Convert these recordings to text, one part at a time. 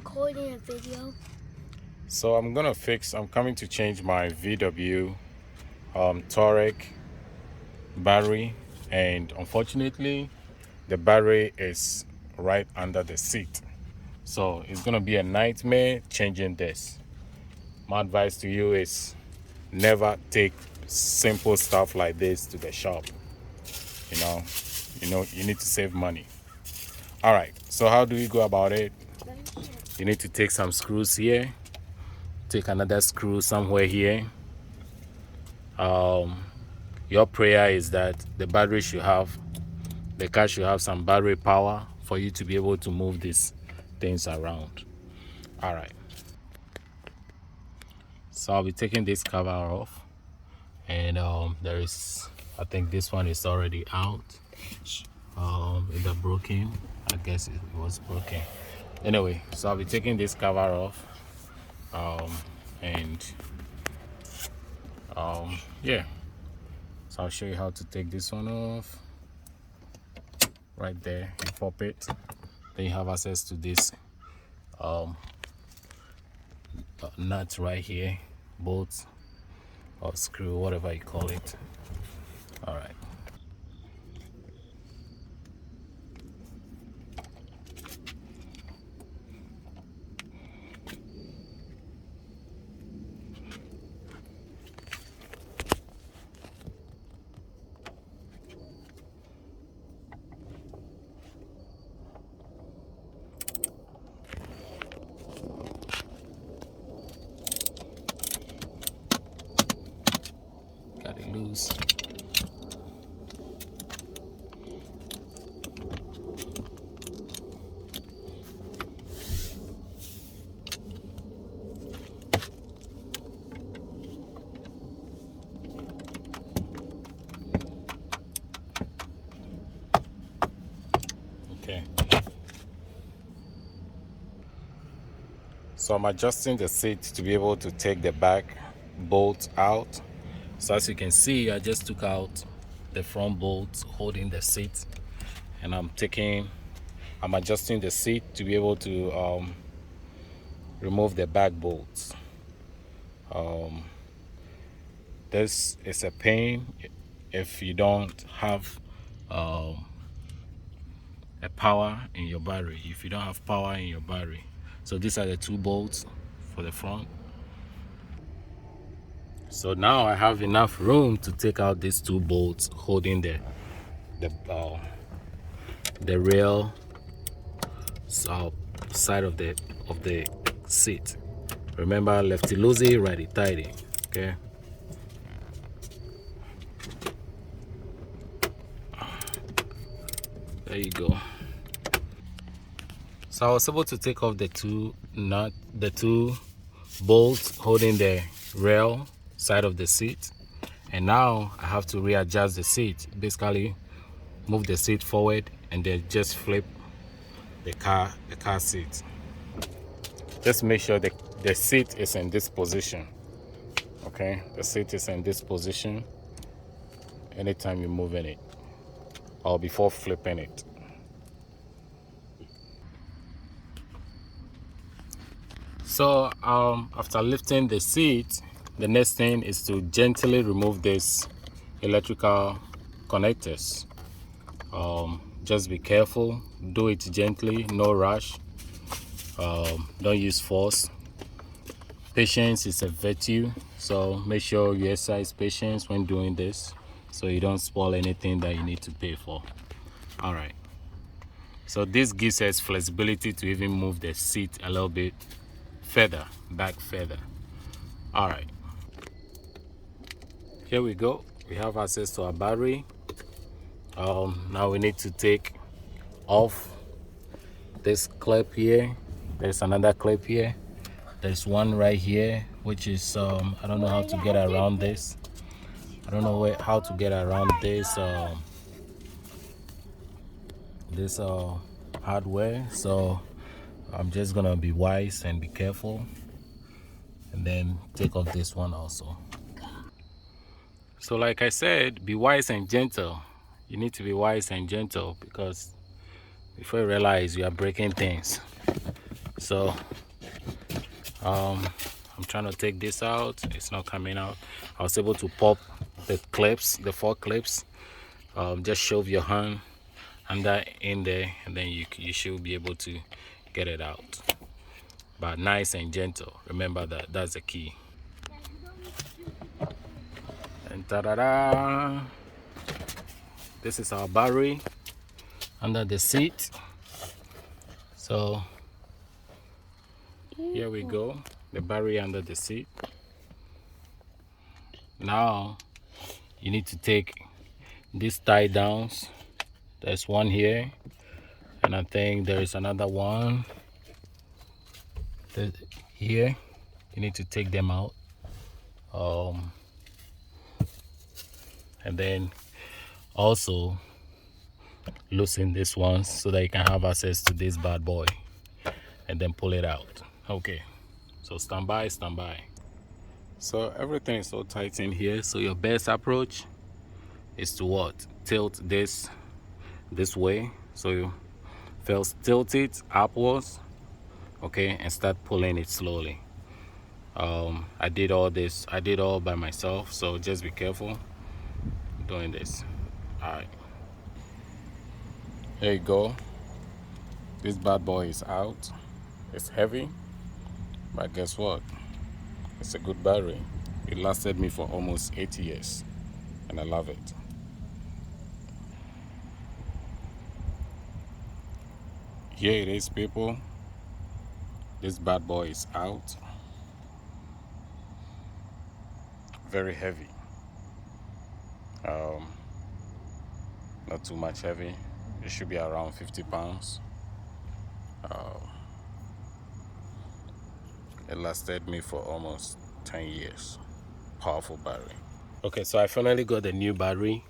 recording a video. So I'm coming to change my VW Touareg battery, and unfortunately the battery is right under the seat. So it's gonna be a nightmare changing this. My advice to you is never take simple stuff like this to the shop. You know, you need to save money. All right, so how do we go about it? You need to take some screws here, take another screw somewhere here. Your prayer is that the car should have some battery power for you to be able to move these things around. All right, so I'll be taking this cover off, and I think this one is already out. Either broken, I guess it was broken. Anyway, so I'll be taking this cover off, and yeah, so I'll show you how to take this one off. Right there, you pop it, then you have access to this nut right here, bolt or screw, whatever you call it. All right, got it loose. Okay, so I'm adjusting the seat to be able to take the back bolt out. So as you can see, I just took out the front bolt holding the seat, and I'm adjusting the seat to be able to remove the back bolts. This is a pain if you don't have a power in your battery. If you don't have power in your battery, so these are the two bolts for the front. So now I have enough room to take out these two bolts holding the rail side of the seat. Remember, lefty loosey, righty tighty. Okay. There you go. So I was able to take off the two bolts holding the rail side of the seat, and now I have to readjust the seat. Basically, move the seat forward and then just flip the car seat. Just make sure the seat is in this position. Okay, the seat is in this position anytime you're moving it or before flipping it. So after lifting the seat, the next thing is to gently remove this electrical connectors. Just be careful, do it gently, no rush. Don't use force. Patience is a virtue, so make sure you exercise patience when doing this so you don't spoil anything that you need to pay for. All right, so this gives us flexibility to even move the seat a little bit back further. All right, here we go. We have access to our battery. Now we need to take off this clip here. There's another clip here. There's one right here, which is I don't know how to get around this. I don't know how to get around this hardware. So I'm just gonna be wise and be careful, and then take off this one also. So like I said, be wise and gentle. You need to be wise and gentle, because before you realize you are breaking things. So I'm trying to take this out. It's not coming out. I was able to pop the clips, the 4 clips. Just shove your hand under in there, and then you should be able to get it out, but nice and gentle. Remember that's the key. And ta-da-da, this is our battery under the seat. So here we go, the battery under the seat. Now you need to take these tie downs. There's one here, and I think there is another one here. You need to take them out, and then also loosen this one so that you can have access to this bad boy, and then pull it out. Okay, so stand by. So everything is so tight in here, so your best approach is to what? Tilt this way. So you first tilt it upwards, okay, and start pulling it slowly. I did all by myself, so just be careful doing this. All right, there you go. This bad boy is out. It's heavy, but guess what? It's a good battery. It lasted me for almost 8 years, and I love it. Here it is, people. This bad boy is out. Very heavy. Not too much heavy. It should be around 50 pounds. It lasted me for almost 10 years. Powerful battery. Okay, so I finally got the new battery.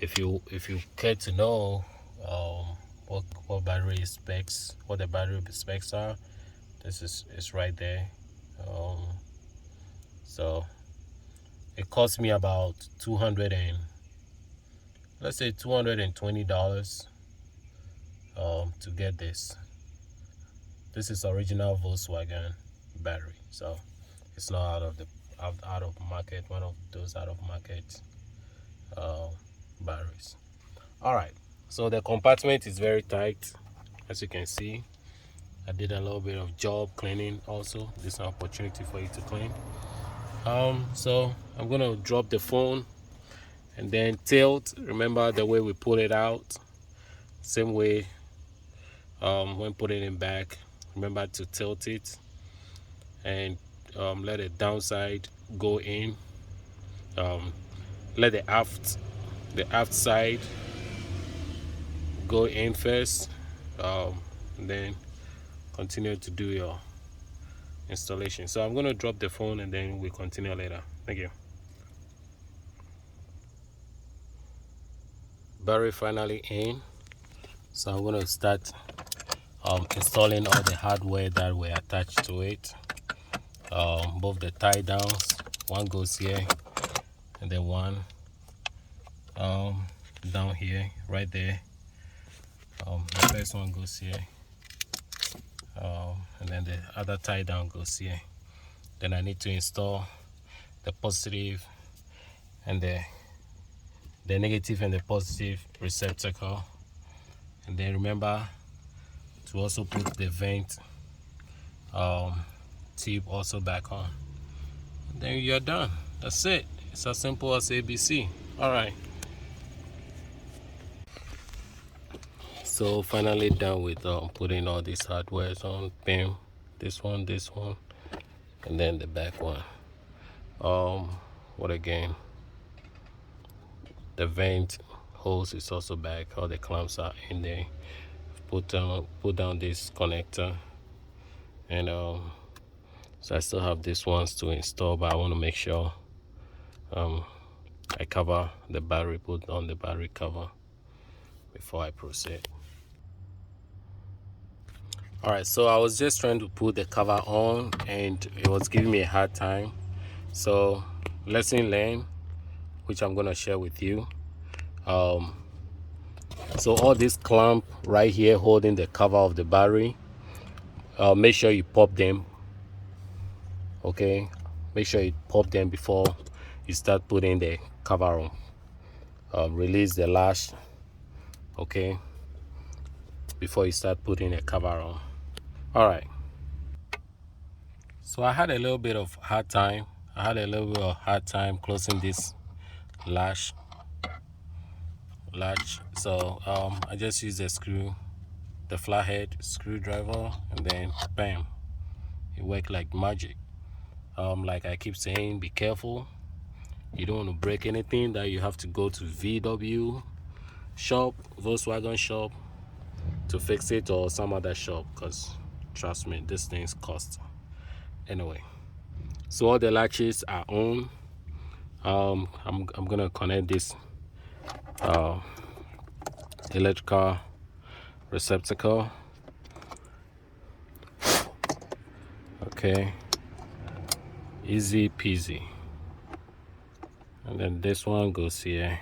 If you care to know what battery specs, what the battery specs are, this is right there. So it cost me about $220 to get this. This is original Volkswagen battery, so it's not out of market, one of those out of market batteries. All right, so the compartment is very tight, as you can see. I did a little bit of job cleaning also. This is an opportunity for you to clean. So I'm gonna drop the phone and then tilt. Remember the way we pull it out, same way when putting it back. Remember to tilt it and let the downside go in. Let the aft side go in first, and then continue to do your installation. So I'm going to drop the phone and then we'll continue later. Thank you. Battery finally in, so I'm going to start installing all the hardware that were attached to it. Both the tie downs, one goes here and then one down here, right there. The first one goes here, and then the other tie down goes here. Then I need to install the positive and the negative and the positive receptacle, and then remember to also put the vent tube also back on. And then you're done. That's it. It's as simple as ABC. All right, so finally done with putting all these hardwares on. Bam, this one, and then the back one. What again, the vent hose is also back. All the clamps are in there. Put down this connector, and so I still have these ones to install, but I want to make sure I cover the battery, put on the battery cover before I proceed. All right, so I was just trying to put the cover on and it was giving me a hard time. So lesson learned, which I'm going to share with you. So all this clamp right here holding the cover of the battery, make sure you pop them. Okay, make sure you pop them before you start putting the cover on. Release the latch, okay, before you start putting the cover on. All right, so I had a little bit of hard time closing this latch. So I just used the flathead screwdriver, and then bam, it worked like magic. Like I keep saying, be careful. You don't want to break anything that you have to go to VW shop, Volkswagen shop to fix it, or some other shop, because trust me, this thing's cost. Anyway, so all the latches are on. I'm gonna connect this electrical receptacle. Okay, easy peasy. And then this one goes here.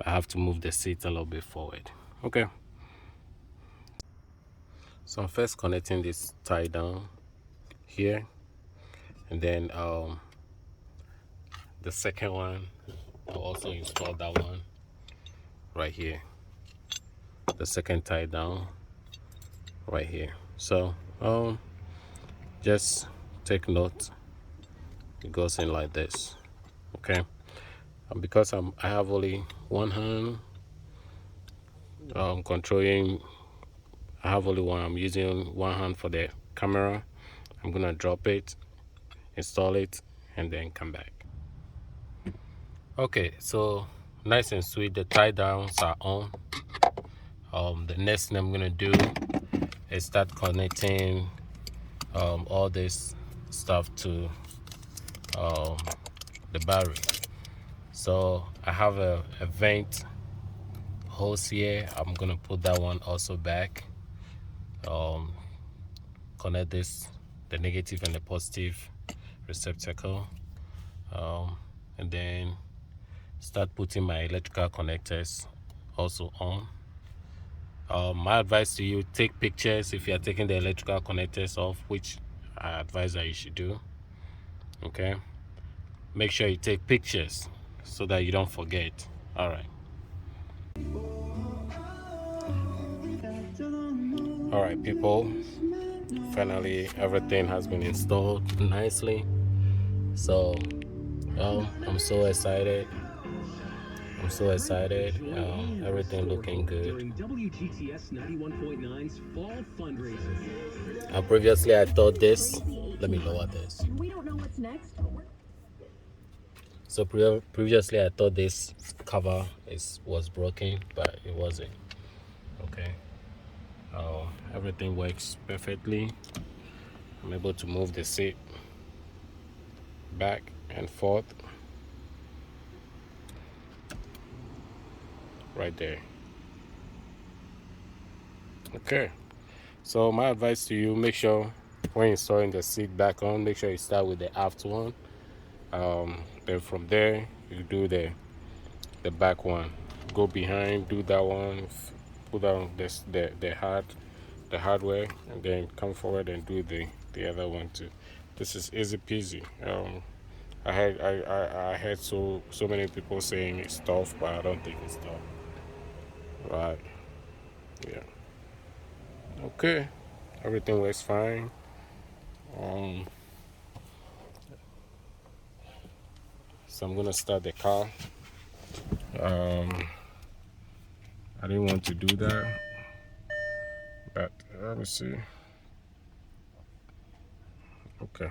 I have to move the seat a little bit forward. Okay, so I'm first connecting this tie down here, and then the second one, I'll also install that one right here, the second tie down right here. So just take note, it goes in like this. Okay, and because I have only one hand controlling, I'm using one hand for the camera. I'm gonna drop it, install it, and then come back. Okay, so nice and sweet, the tie downs are on. The next thing I'm gonna do is start connecting all this stuff to the battery. So I have a vent hose here. I'm gonna put that one also back. Connect the negative and the positive receptacle, and then start putting my electrical connectors also on. My advice to you, take pictures if you are taking the electrical connectors off, which I advise that you should do. Okay, make sure you take pictures so that you don't forget. All right, people, finally everything has been installed nicely. So I'm so excited. Everything looking good. Previously I thought this, let me lower this. We don't know what's next. So previously I thought this cover was broken, but it wasn't. Okay, everything works perfectly. I'm able to move the seat back and forth right there. Okay, so my advice to you, make sure when installing the seat back on, make sure you start with the aft one. Then from there you do the back one. Go behind, do that one, put down the hardware, and then come forward and do the other one too. This is easy peasy. I heard so many people saying it's tough, but I don't think it's tough. Right? Yeah. Okay. Everything works fine. So I'm gonna start the car. I didn't want to do that, but let me see. Okay.